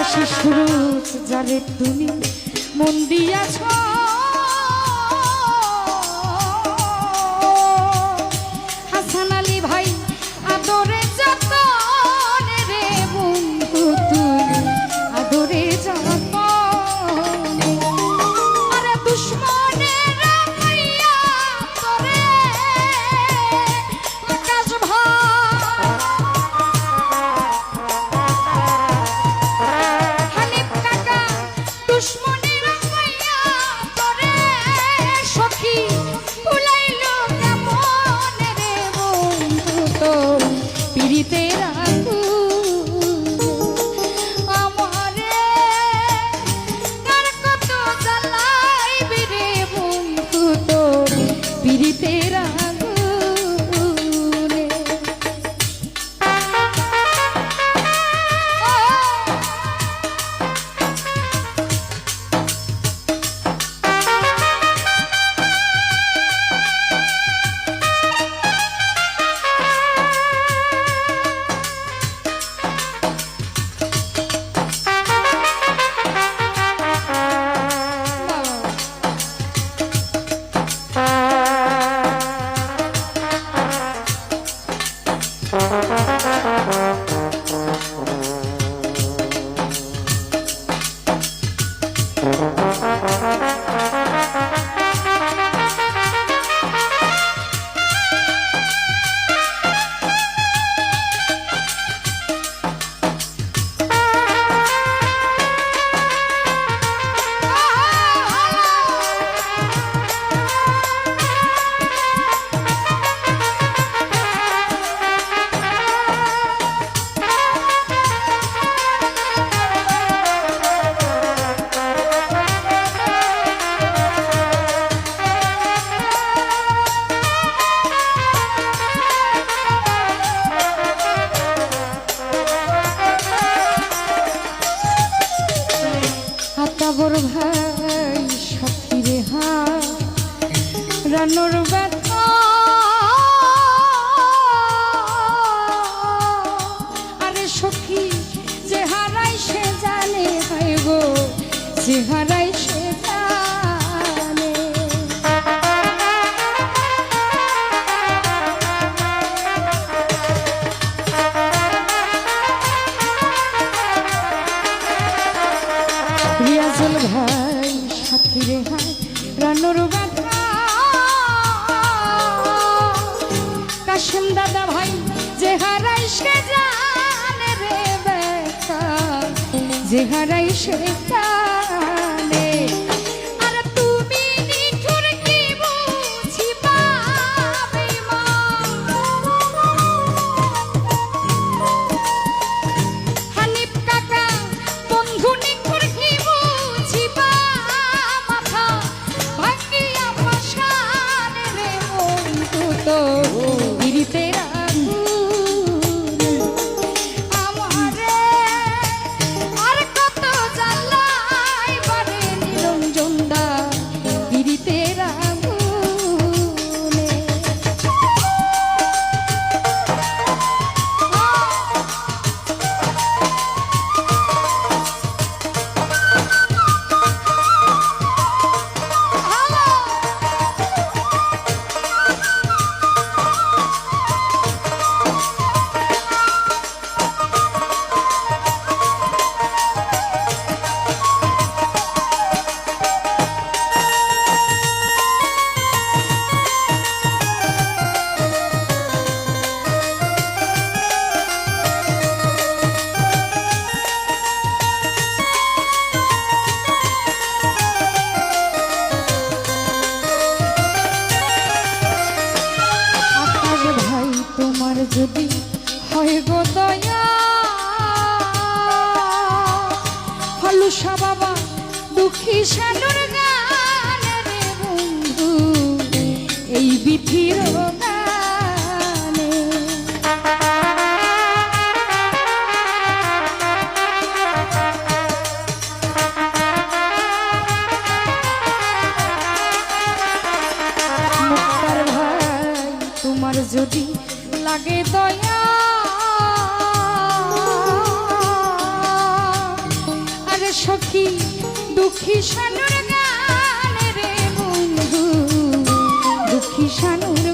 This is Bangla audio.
আকাশে সুরজ যারে তুমি মন দিয়াছ, হাসান আলী ভাই আদরে যতন রে বন্ধু তুমি আদরে যতন। আরে দুশ্মনের মাইয়া তোরে আকাশ ভাই হানিফ কাকা দুশ্মনের মাইয়া তোরে সখী ভুলাইলো কেমন রে বন্ধু তোর পিরিতের আগুন আমারে কার কত জ্বালাইবি রে বন্ধু তোর পিরিতের আগুনে। বড় ভাই সাথী রে রানোর ব্যথা আরে সখী যে হারাই সে জানে ভাই গো যে হারাই সে জানে। রিয়াজুল ভাই সাথী রে রানোর ব্যথা কাশেম দাদা ভাই যে হারাই সে জানে রে ব্যথা যে হারাই সে জানে। আর তুমি নিঠুর কি বুঝিবা হানিফ কাকা বন্ধু নিঠুর কি বুঝিবা মাথা ভাঙ্গিয়া পাশান রে বন্ধু তো পিরিতের আগুন আমারে আর কত জ্বালাই বারে নিরঞ্জন দা পিরিতের আগুনে। তোমার যদি হয় গো দয়া হলুসা বাবা দুঃখী সানুর গান রে বন্ধু এই বিধির গানে। মুক্তার ভাই তোমার যদি লাগে দয়া দুঃখী দুঃখী শানুর গান রে বন্ধু দুঃখী শানুর